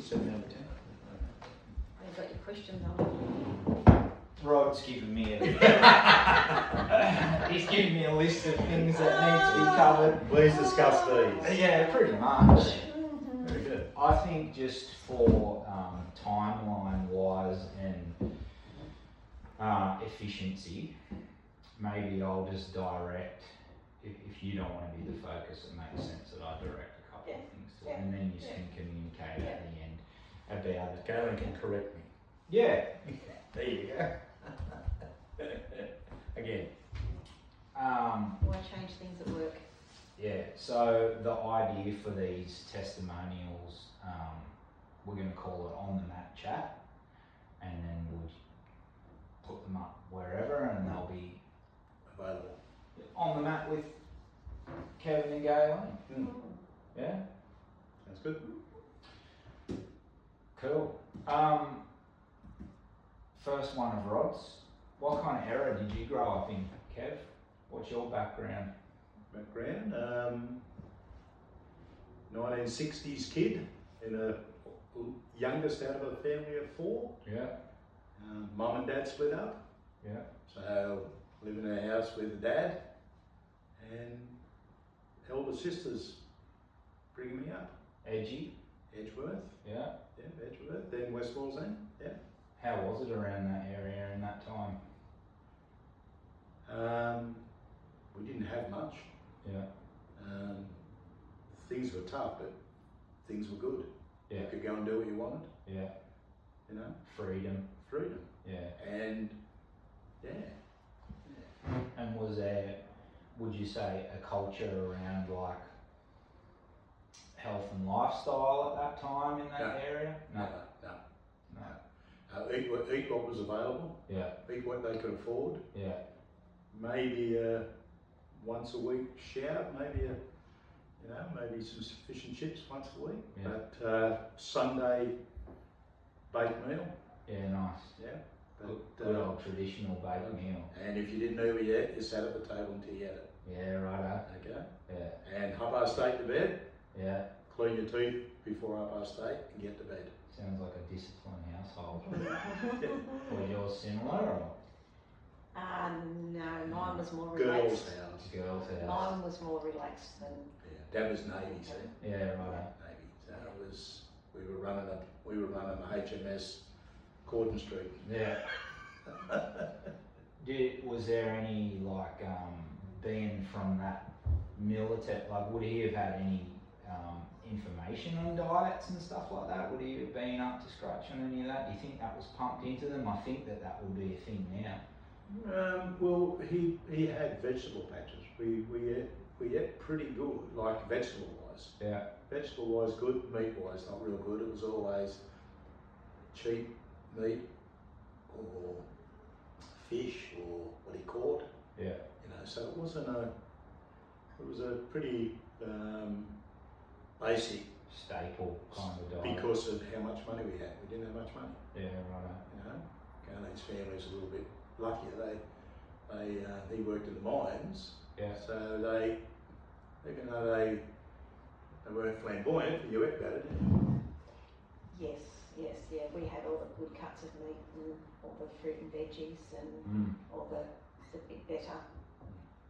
7 out of 10. You've got your questions on. Rod's giving me he's giving me a list of things that need to be covered. Please discuss these. Yeah, pretty much. Very good. I think just for timeline wise and efficiency, maybe I'll just direct, if you don't want to be the focus, it makes sense that I direct a couple of things to it, and then you can communicate at the end about it. Gaylene can correct me. Yeah, there you go. Again. Why change things at work? Yeah, so the idea for these testimonials, we're going to call it on the mat chat, and then we'll put them up wherever, and they'll be Available. on the mat with Kevin and Gaylene. Yeah, That's good. cool. First one of Rod's. What kind of era did you grow up in, Kev? What's your background? 1960s kid, in a youngest out of a family of 4. Yeah, Mum and Dad split up, yeah. so live in a house with Dad, and elder sisters bringing me up. Edgy. Edgeworth, Yeah. Edgeworth, then West Wallsend, How was it around that area in that time? We didn't have much. Yeah. Things were tough, but things were good. Yeah. You could go and do what you wanted, Yeah. you know, Freedom. freedom. Yeah. And And was there, would you say, a culture around like health and lifestyle at that time in that No. area? no. Eat what was available, Yeah. eat what they could afford. Yeah. Maybe once a week shout, maybe maybe some fish and chips once a week. Yeah. But Sunday baked meal, Yeah. Nice. Good old traditional baked meal. and if you didn't know it yet, you sat at the table until you had it. Yeah. Righto. Okay. Yeah. And 8:30 to bed. Yeah. Clean your teeth before 8:30 and get to bed. Sounds like a disciplined household. Was yours similar or No, mine was more Girls' relaxed. house. girls' house? Mine was more relaxed than. Yeah. Dad was Navy, so. Yeah. Righto. Navy. So it was. We were running the HMS Cordon Street. Yeah. Was there any like being from that military, like would he have had any information on diets and stuff like that? Would he have been up to scratch on any of that? Do you think that was pumped into them? I think that would be a thing now. Well, he had vegetable patches. We ate pretty good, like vegetable wise. Yeah. Vegetable wise good, meat wise not real good. It was always cheap meat or fish or what he caught. Yeah. You know, so it wasn't it was a pretty basic Staple kind of diet. because of how much money we had. We didn't have much money. Yeah. Righto. You know, Gaylene's family was a little bit luckier. He worked in the mines. Yeah. So they, even though they weren't flamboyant, you ate better, didn't you? Yes, yeah. We had all the good cuts of meat and all the fruit and veggies and all the bit better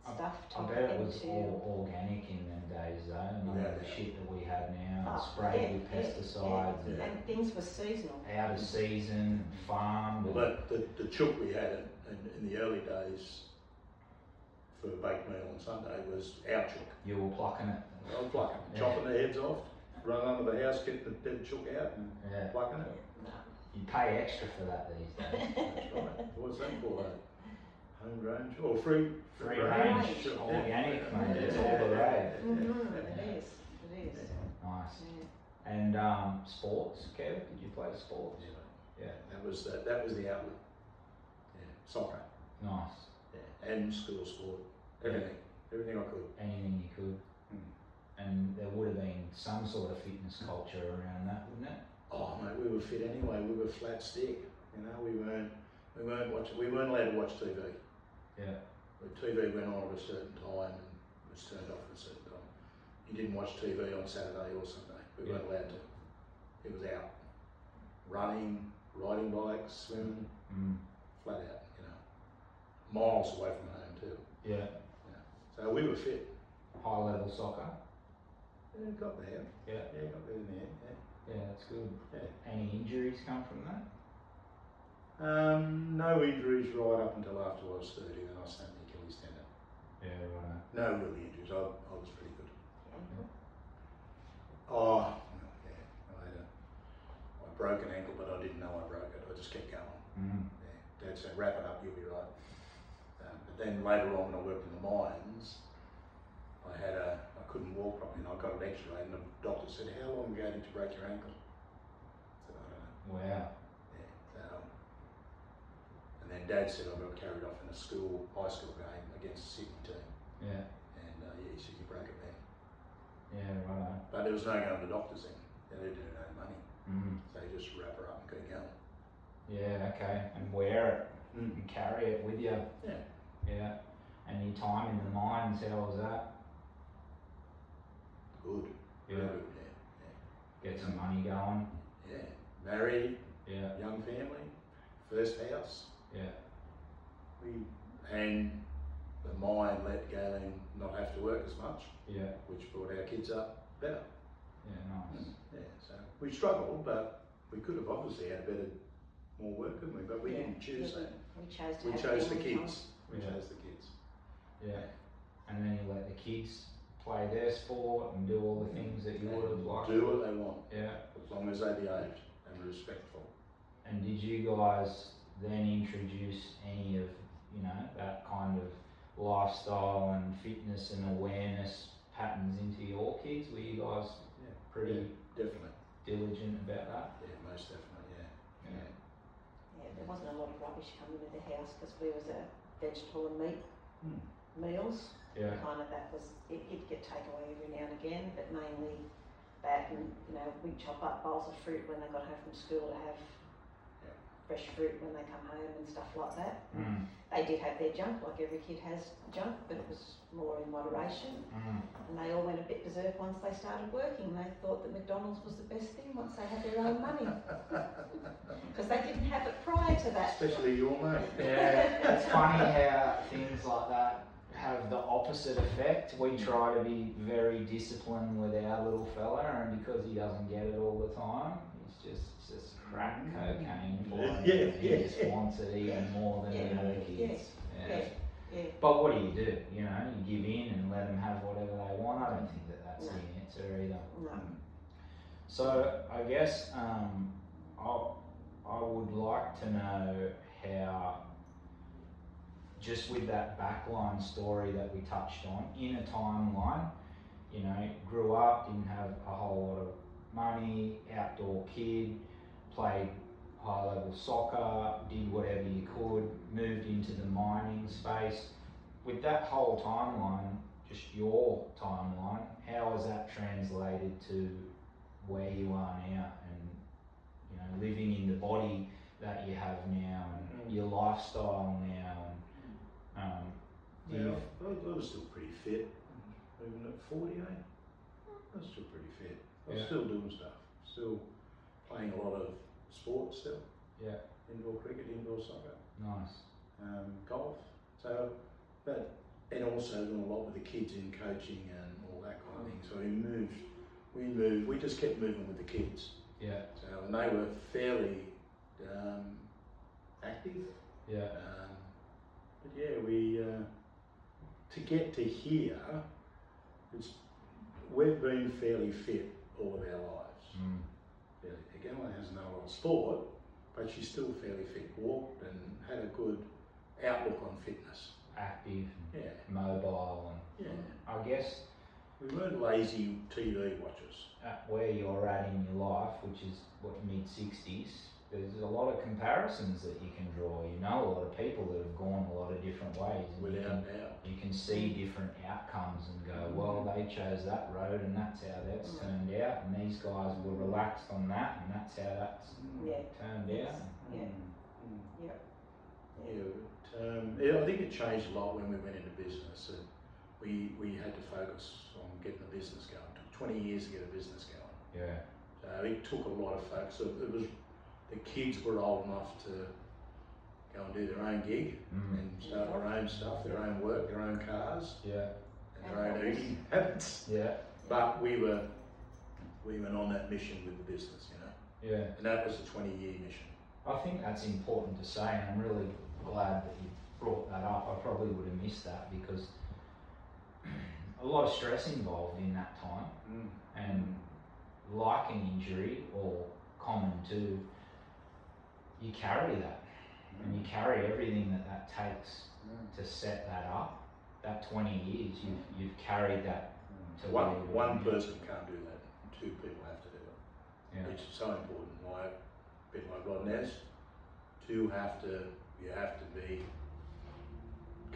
stuff to I bet it was into. all organic in them days though, none of the shit that we have now, sprayed with pesticides Yeah. And things were seasonal. and out of season, farmed. Well, the chook we had in the early days for baked meal on Sunday was our chook. You were plucking it. I was plucking, chopping the heads off, running under the house, getting the dead chook out and Yeah. plucking it. No. You pay extra for that these days. That's right. What's that for? Homegrown or free Range, chook. organic, mate. It's all the rage. It is. Nice. Yeah. And sports, Kev? Did you play sports? Yeah. That was the outlet. Yeah, soccer. Nice. Yeah, and school sport. Everything I could. Anything you could. And there would have been some sort of fitness culture around that, wouldn't it? Oh mate, we were fit anyway. We were flat stick. You know, we weren't allowed to watch TV. Yeah. The TV went on at a certain time and was turned off at a certain time. You didn't watch TV on Saturday or Sunday. We weren't allowed to. It was out. running, riding bikes, swimming, flat out, you know, miles away from home too. Yeah. So we were fit. High level soccer. Yeah, got there. Yeah. Yeah, got there in the end. Yeah, that's good. Yeah. Any injuries come from that? No injuries right up until after I was 30, then I snapped the Achilles tendon. Yeah, right. No real injuries. I was pretty good. Ankle. Oh, yeah. I broke an ankle, but I didn't know I broke it. I just kept going. Yeah. Dad said, wrap it up, you'll be right. But then later on, when I worked in the mines, I couldn't walk properly, and I got an X-ray, and the doctor said, "How long ago did you break your ankle?" I said, "I don't know." Wow. Yeah. So, and then Dad said I got carried off in a high school game against the Sydney team, Yeah. and he said you broke it then. Yeah, right. But there was no going to the doctors then. They didn't have money, so you just wrap her up and keep going. Yeah, okay. And wear it and carry it with you. Yeah. Yeah. And your time in the mines, how was that? Good. Yeah. Real good. Yeah. Get some money going. Yeah. Married. Yeah. Young family. First house. Yeah. And the mine let Gaylene not have to work as much, Yeah. which brought our kids up better. Yeah, nice. Yeah, so we struggled, but we could have obviously had more work, couldn't we? But we didn't choose that. We chose to We have chose the family time. kids. We Yeah. chose the kids. Yeah. And then you let the kids play their sport and do all the things that you would have liked. Do what they want, Yeah. as long as they behaved and were respectful. And did you guys then introduce any of, that kind of lifestyle and fitness and awareness patterns into your kids? Were you guys Yeah. pretty Definitely. diligent about that? Yeah, most definitely, yeah. Yeah. Yeah, there wasn't a lot of rubbish coming into the house because we was a vegetable and meat meals. Yeah. Kind of that was, it'd get takeaway every now and again, but mainly that, and we'd chop up bowls of fruit when they got home from school to have fresh fruit when they come home and stuff like that. They did have their junk, like every kid has junk, but it was more in moderation. And they all went a bit berserk once they started working. They thought that McDonald's was the best thing once they had their own money. Because they didn't have it prior to that. Especially your mate. Yeah, it's funny how things like that have the opposite effect. We try to be very disciplined with our little fella, and because he doesn't get it all the time, he's just crack cocaine for him. Yeah, He just wants it even more than the other kids. Yeah. But what do? You give in and let them have whatever they want. I don't think that's the answer either. No. So I guess I would like to know how, just with that backline story that we touched on, in a timeline, grew up, didn't have a whole lot of money, outdoor kid, played high level soccer, did whatever you could, moved into the mining space. With that whole timeline, just your timeline, how has that translated to where you are now and living in the body that you have now and your lifestyle now and I was still pretty fit, even at 40, I was still pretty fit. I was still doing stuff, still playing a lot of sports still. Yeah. Indoor cricket, indoor soccer. Nice. Golf. And also doing a lot with the kids in coaching and all that kind of thing. So we just kept moving with the kids. Yeah. So, and they were fairly active. Yeah. But yeah, to get to here, we've been fairly fit all of our lives. Gaylene hasn't done a lot of sport, but she's still fairly fit. Walked and had a good outlook on fitness. Active, Yeah. mobile, and I guess we weren't lazy TV watchers. at where you're at in your life, which is mid-60s, there's a lot of comparisons that you can draw. A lot of people that have gone a lot of different ways. And Without doubt. you can see different outcomes and go, well, they chose that road and that's how that's turned out, and these guys were relaxed on that and that's how that's turned out. I think it changed a lot when we went into business. And we had to focus on getting the business going. It took 20 years to get a business going. Yeah. So it took a lot of focus. It was the kids were old enough to go and do their own gig and start their own stuff, their own work, their own cars, and their own eating habits. But we went on that mission with the business, you know. And that was a 20-year mission. I think that's important to say, and I'm really glad that you brought that up. I probably would have missed that because a lot of stress involved in that time, and like an injury or common too, you carry that, and you carry everything that takes to set that up. That 20 years, you've carried that. To one person can't do that. 2 people have to do it. It's so important. Like a bit like Rod Nez, you have to be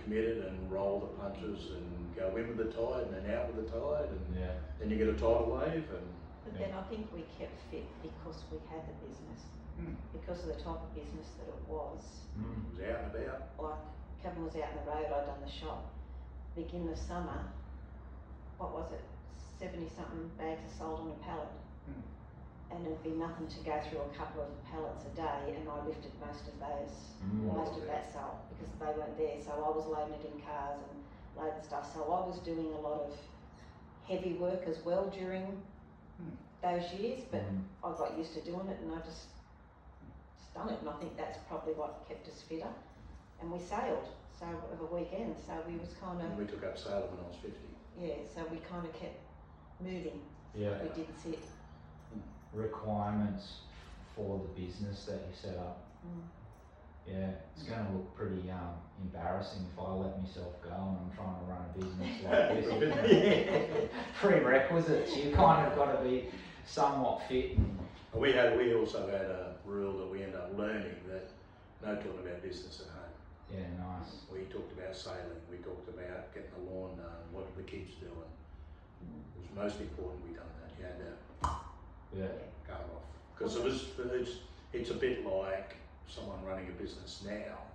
committed and roll the punches and go in with the tide and then out with the tide, and then you get a tidal wave. But then I think we kept fit because we had the business, because of the type of business that it was. It was out and about. Like Kevin was out in the road, I'd done the shop. Beginning of summer, what was it? 70 something bags are sold on a pallet. And it'd be nothing to go through a couple of pallets a day, and I lifted most of those, most of that salt because they weren't there. So I was loading it in cars and loading stuff. So I was doing a lot of heavy work as well during those years, but I got used to doing it and I just done it. And I think that's probably what kept us fitter. And we sailed, so over weekends. So we was kind of. And we took up sailing when I was 50. Yeah, so we kind of kept moving. We didn't sit. Requirements for the business that you set up. It's going to look pretty embarrassing if I let myself go and I'm trying to run a business like this. Prerequisites, you kind of got to be somewhat fit. And we also had a rule that we ended up learning, that no talking about business at home. Nice. We talked about sailing, we talked about getting the lawn done, what did the kids do, and it was most important we done that. You had to go off. Because it's a bit like someone running a business now,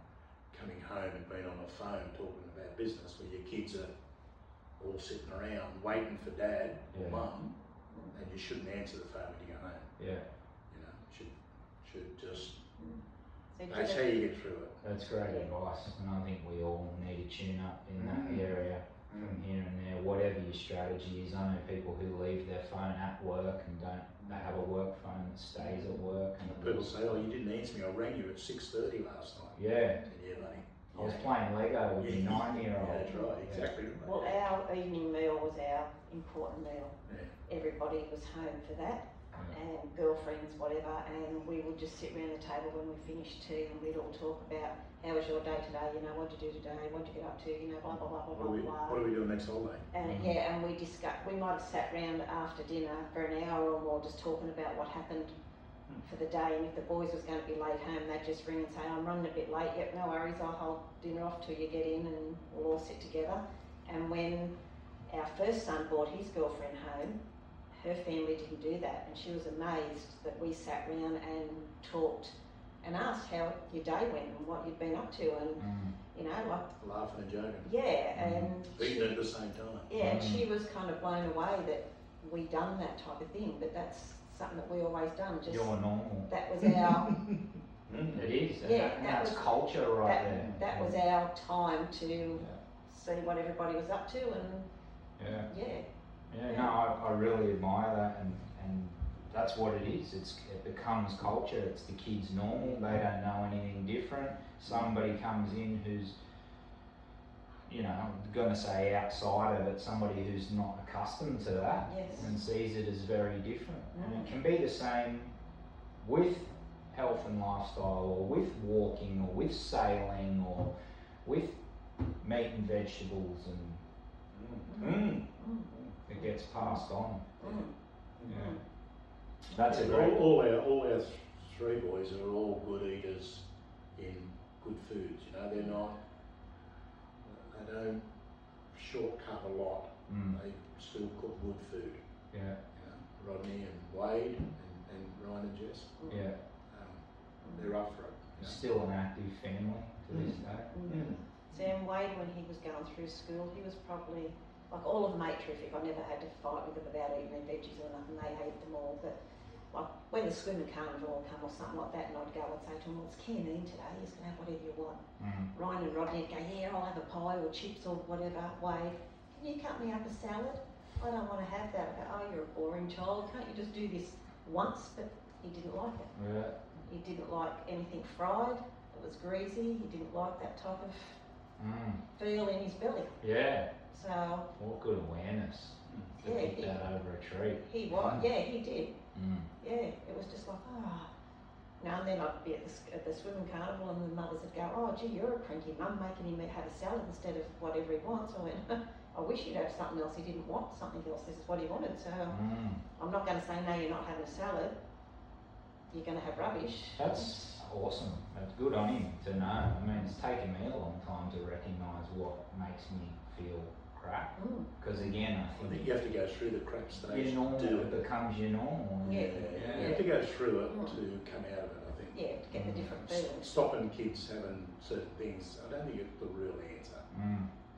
coming home and being on the phone talking about business, where your kids are all sitting around waiting for dad or mum, and you shouldn't answer the phone when you go home. You know, should just. That's how you get through it. That's great advice, and I think we all need to tune up in that area from here and there. Whatever your strategy is, I know people who leave their phone at work and they have a work phone that stays at work. And people say, "Oh, you didn't answer me. I rang you at 6:30 last night." Yeah, buddy. I was playing Lego with your 9-year-old. That's right, exactly right. Well, our evening meal was our important meal. Everybody was home for that. And girlfriends, whatever, and we would just sit around the table when we finished tea and we'd all talk about how was your day today, you know, what did you do today, what did you get up to, you know, blah, blah, blah, blah, blah. What are we doing next holiday? And and we discussed, we might have sat round after dinner for an hour or more just talking about what happened for the day, and if the boys was going to be late home, they'd just ring and say, I'm running a bit late. Yep, no worries, I'll hold dinner off till you get in and we'll all sit together. And when our first son brought his girlfriend home, her family didn't do that, and she was amazed that we sat around and talked and asked how your day went and what you'd been up to, and you know, like laughing and joking. And eating at the same time. And she was kind of blown away that we done that type of thing, but that's something that we always done. Just you're normal. That was our. It is. And that's was, culture right there. That was our time to see what everybody was up to, and no, I really admire that, and that's what it is. It becomes culture. It's the kids' normal. They don't know anything different. Somebody comes in who's, you know, I'm gonna say outside of it, somebody who's not accustomed to that and sees it as very different. And it can be the same with health and lifestyle, or with walking, or with sailing, or with meat and vegetables, and it gets passed on. That's a great. All our 3 boys are all good eaters in good foods. You know, they don't shortcut a lot. They still cook good food. You know, Rodney and Wade and Ryan and Jess. They're up for it. You know? Still an active family to this day. Sam Wade, when he was going through school, he was probably, like, all of them ate terrific. I never had to fight with them about eating their veggies or nothing. They ate them all. But like when when the swimming carnival will come or something like that, and I'd go and say to him, well, it's canteen today, you can have whatever you want. Ryan and Rodney would go, yeah, I'll have a pie or chips or whatever. Wade, can you cut me up a salad? I don't want to have that. I go, oh, you're a boring child, can't you just do this once? But he didn't like it. Yeah. He didn't like anything fried, it was greasy, he didn't like that type of feel in his belly. Yeah. So, What good awareness to Yeah, pick that over a treat. he was, yeah, he did. Mm. Yeah, it was just like, Now and then I'd be at the swimming carnival and the mothers would go, oh gee, you're a cranky mum, making him have a salad instead of whatever he wants. I went, I wish he'd have something else. He didn't want something else, this is what he wanted. So I'm not going to say, no, you're not having a salad. You're going to have rubbish. That's awesome. That's good on him to know. I mean, it's taken me a long time to recognise what makes me feel crap. Because again, I I think think you have to go through the crap stage. your normal to do it. becomes your normal. Yeah. You have to go through it to come out of it, I think. Yeah, to get the different feelings. Stopping kids having certain things, I don't think it's the real answer.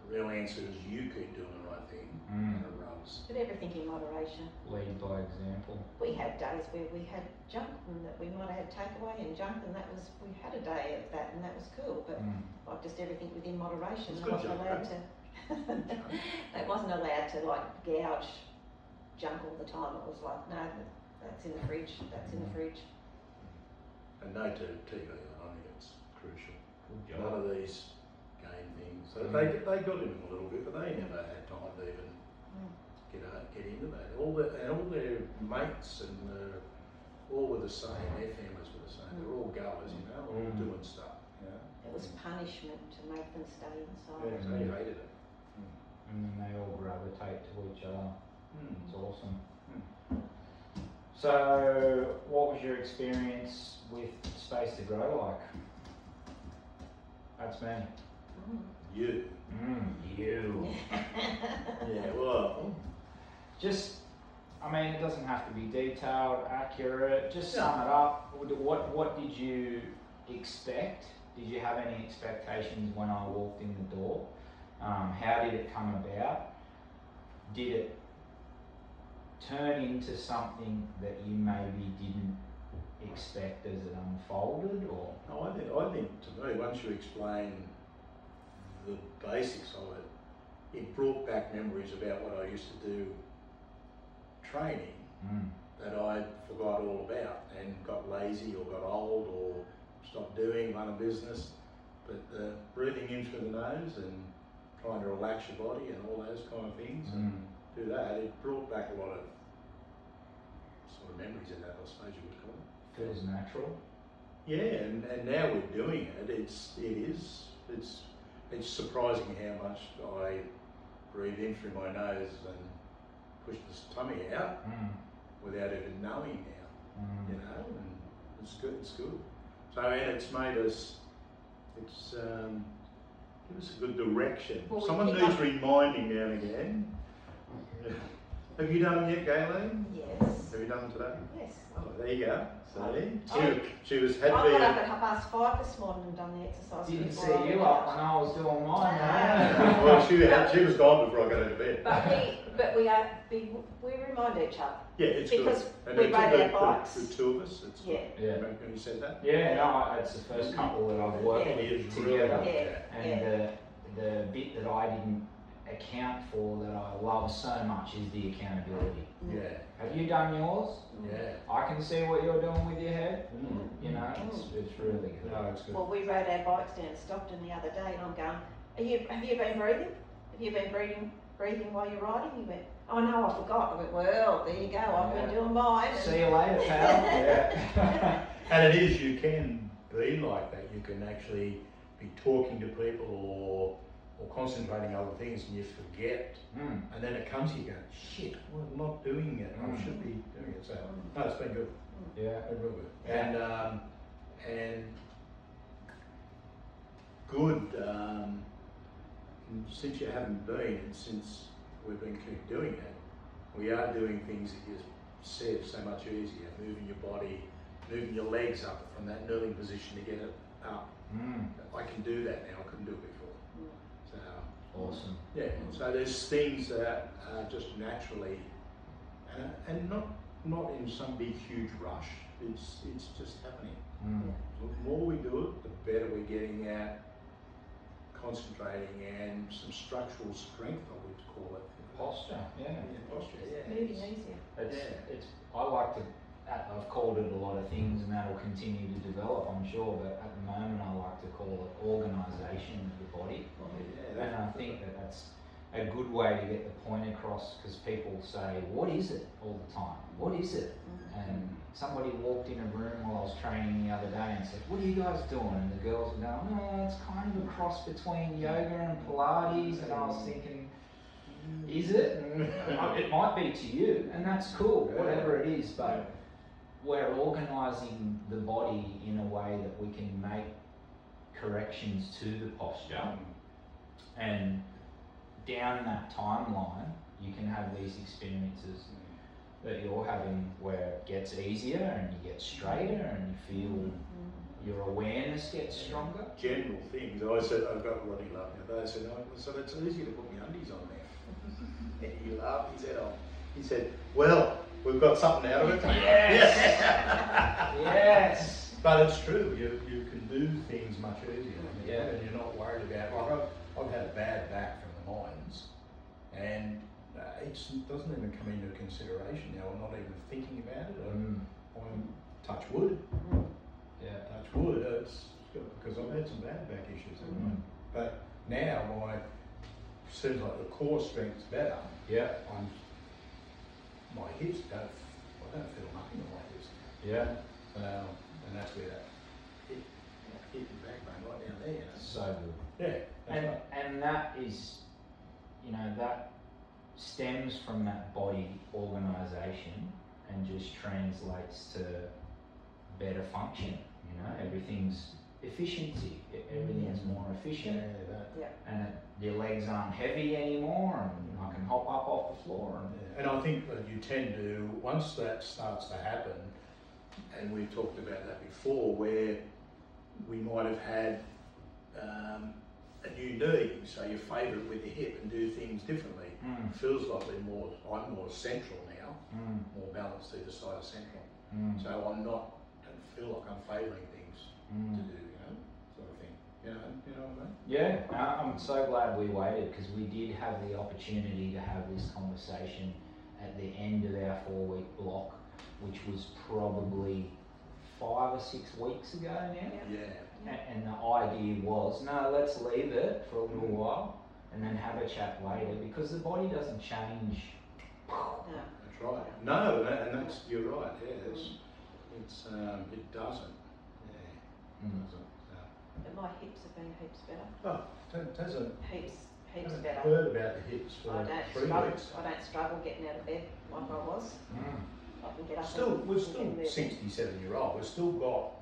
The real answer is you keep doing the right thing and it runs. But everything in moderation. Lead by example. We had days where we had junk and that we might have had takeaway and junk, and that was, we had a day of that, and that was cool. But like just everything within moderation. It's They good wasn't junk, allowed to. They wasn't allowed to like gouge junk all the time. It was like, no, that's in the fridge. That's in the fridge. And no to TV, I think it's crucial. Good A lot job. of these game things, so they got in a little bit, but they never had time to even get into that. All their mates and all were the same. Their families were the same. They're all goers, you know, all doing stuff. You know. It was punishment to make them stay inside. Yeah, so they hated it. And then they all gravitate to each other. It's awesome. Mm. So, what was your experience with Space to Grow like? That's me. You. You. Yeah, well. Just, I mean, it doesn't have to be detailed, accurate. Just sum it up. What did you expect? Did you have any expectations when I walked in the door? How did it come about? Did it turn into something that you maybe didn't expect as it unfolded, or? No, I think to me, once you explain the basics of it, it brought back memories about what I used to do training that I forgot all about and got lazy or got old or stopped doing, run a business. But breathing in through the nose and trying to relax your body and all those kind of things and do that, it brought back a lot of sort of memories of that, I suppose you would call it. Feels natural. Yeah, and now we're doing it. It's surprising how much I breathe in through my nose and push the tummy out without even knowing now. You know, and it's good. It's good. So and it's made us. It's give us a good direction. Well, Someone needs reminding now and again. Have you done it yet, Gaylene? Yes. Have you done it today? Yes. Oh, there you go. See, I- she was I had got to up at 5:30 this morning and done the exercise. Didn't before see I you went up out. when I was doing mine. be. Well, she was gone before I got into bed. But we remind each other. Yeah, it's Because good. And we it's ride good our for bikes. the two of us. It's Yeah. Yeah. Remember when you said that? Yeah, no, it's the first couple that I've worked Yeah. with It is really together. Yeah. And the bit that I didn't account for that I love so much is the accountability. Yeah. Have you done yours? Yeah. I can see what you're doing with your head. You know, it's really good. No, it's good. Well, we rode our bikes down to Stockton the other day, and I'm going, have you been breathing? Have you been breathing while you're riding? He went, oh no, I forgot. I went, well, there you go, I've been doing mine. See you later, pal. Yeah. And it is, you can be like that. You can actually be talking to people or concentrating on other things and you forget. And then it comes to you going, shit, well, I'm not doing it. I should be doing it. So, no, it's been good. Yeah. Been real good. And good, since you haven't been and since we've been keep doing it, we are doing things that you said so much easier, moving your body, moving your legs up from that kneeling position to get it up. I can do that now, I couldn't do it before. So, Awesome. yeah, so there's things that are just naturally, and not not in some big huge rush. It's just happening. Mm. The more we do it, the better we're getting at concentrating and some structural strength, I would call it. Posture, yeah. Posture, yeah. Moving easier. It's. I like to. I've called it a lot of things, and that will continue to develop, I'm sure. But at the moment, I like to call it organisation of the body, and I think that's a good way to get the point across, because people say, "What is it?" all the time. What is it? And somebody walked in a room while I was training the other day and said, "What are you guys doing?" And the girls were going, "Oh, it's kind of a cross between yoga and Pilates." And I was thinking, is it? It might be to you, and that's cool, whatever it is, but we're organising the body in a way that we can make corrections to the posture, and down that timeline you can have these experiences that you're having where it gets easier and you get straighter and you feel your awareness gets stronger. General things. I said, I've got Rodney laughing at that. I said, "No, so it's easier to put my undies on there." And he laughed. He said, "Well, we've got something out of it." Yes. Yes. But it's true. You can do things much easier. Yeah. And you're not worried about. Like I've had a bad back from the mines, and it doesn't even come into consideration now. I'm not even thinking about it. I'm touch wood. Yeah. Touch wood. It's because I've had some bad back issues, haven't I? But now seems like the core strength's better. Yeah. My hips I don't feel nothing in my hips. Yeah. And that's where that hip and backbone right down there. You know? So good. Yeah. That's right. And that is, that stems from that body organisation and just translates to better function. Everything's efficiency. Everything's more efficient. And your legs aren't heavy anymore, and I can hop up off the floor. And I think that you tend to, once that starts to happen, and we've talked about that before, where we might have had a new knee, so you favour it with the hip and do things differently. It feels like I'm more central now, more balanced to the side of central. So don't feel like I'm favouring things to do, sort of thing. You know what I mean? Yeah, I'm so glad we waited, because we did have the opportunity to have this conversation at the end of our 4-week block, which was probably 5 or 6 weeks ago now. Yeah. And the idea was, no, let's leave it for a little while and then have a chat later, because the body doesn't change. That's right. No, and you're right. Yeah, it doesn't. Yeah, it doesn't. But my hips have been heaps better. Oh, it doesn't. Heaps I've better. heard about the hips for 3 weeks. I don't struggle getting out of bed like I was. I can get up. We're still 67-year-old. We've still got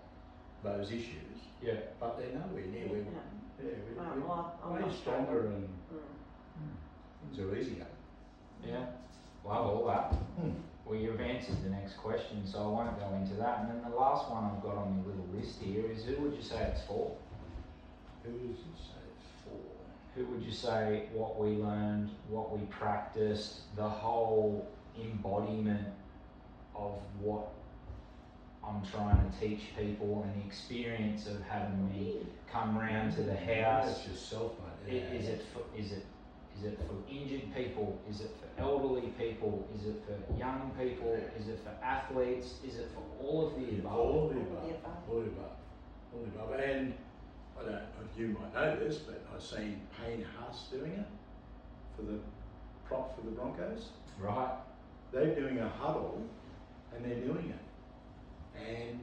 those issues. Yeah. But they're nowhere near where I'm we're way not stronger and things are easier. Yeah, love all that. Well, you've answered the next question, so I won't go into that. And then the last one I've got on the little list here is, who would you say it's for? Who does it say it's for? Who would you say what we learned, what we practiced, the whole embodiment of what I'm trying to teach people, and the experience of having me come round to the house? That's yourself, mate. Is it for injured people? Is it for elderly people? Is it for young people? Is it for athletes? Is it for all of the above? All of the above. And I don't know if you might know this, but I've seen Payne Haas doing it for the prop for the Broncos. Right. They're doing a huddle and they're doing it. And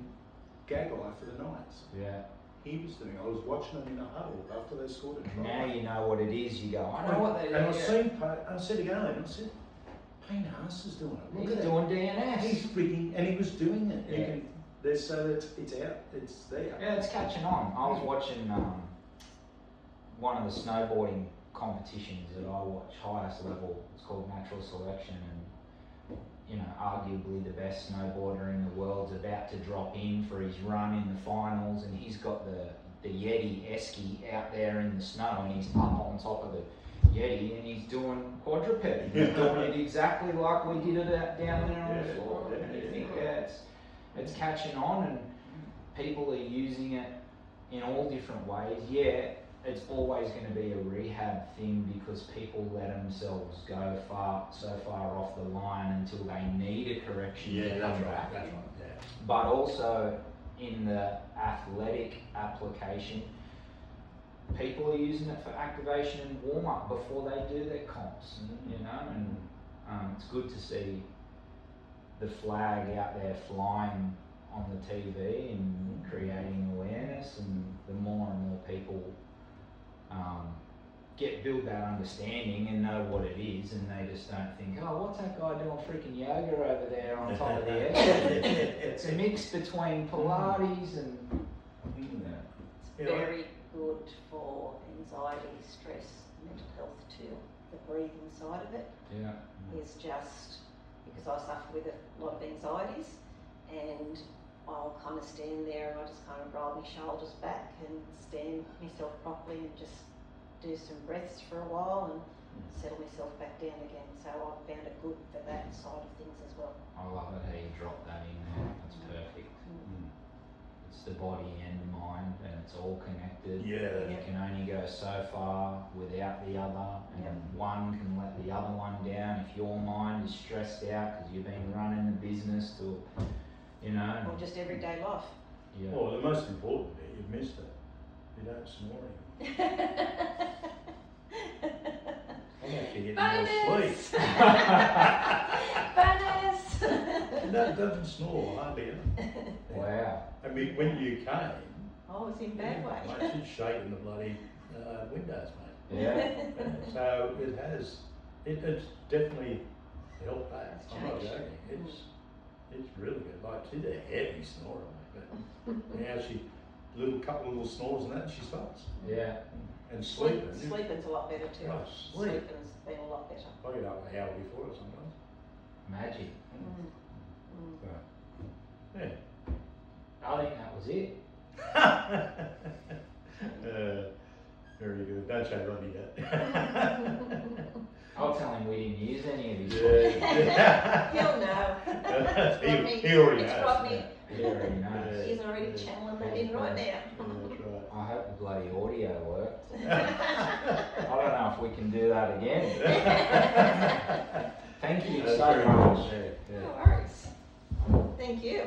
Gagai for the Knights. Yeah. He was doing it. I was watching them in a huddle after they scored a try. Now you know what it is. You go, I know what they're doing. And I said again, Payne Haas is doing it. He's doing DNS. He's freaking, and he was doing it. Yeah. You can. So it's out. It's there. Yeah, it's catching on. I was watching one of the snowboarding competitions that I watch, highest level. It's called Natural Selection, and arguably the best snowboarder in the world's about to drop in for his run in the finals, and he's got the Yeti Esky out there in the snow, and he's up on top of Yeti and he's doing quadruped. He's doing it exactly like we did it down there on the floor. And you think it's catching on and people are using it in all different ways. Yeah, it's always going to be a rehab thing because people let themselves go so far off the line until they need a correction to come back. That's right. Yeah. But also in the athletic application, people are using it for activation and warm up before they do their comps, and it's good to see the flag out there flying on the TV and creating awareness, and the more and more people build that understanding and know what it is, and they just don't think, oh, what's that guy doing freaking yoga over there on top of the air? It's a mix between Pilates and It's very good for anxiety, stress, mental health too. The breathing side of it is just because I suffer with a lot of anxieties, and I'll kind of stand there and I just kind of roll my shoulders back and stand myself properly and just do some breaths for a while and settle myself back down again. So I've found it good for that side of things as well. I love it how you drop that in there. That's perfect. It's the body and the mind, and it's all connected. Yeah. You can only go so far without the other, and one can let the other one down. If your mind is stressed out because you've been running the business to, Or just everyday life. Yeah. Well, the most important bit, you've missed it. You don't snore anymore. I'm actually getting more sleep. Bonus! That doesn't snore, hardly ever. Wow. I mean, when you came, Oh, it's in bad way. mate, she's shaking the bloody windows, mate. Yeah. So it's definitely helped that. It's I'm not changed. joking. It's really good. Like, she's a heavy snorer, mate. But now couple of little snores and that, she stops. Yeah. And sleeping. Sleeping's a lot better too. Oh, sleep. Sleeping's been a lot better. I get up an hour before it sometimes. Magic. So, yeah. I think that was it. Very good. Don't show Rodney that. I'll tell him we didn't use any of his. He'll know. he already It's knows. Rodney. He already knows. He's already channeling that in right now. Yeah, that's right. I hope the bloody audio worked. I don't know if we can do that again. Thank you That's so very much. good. Yeah, yeah. No worries. Thank you.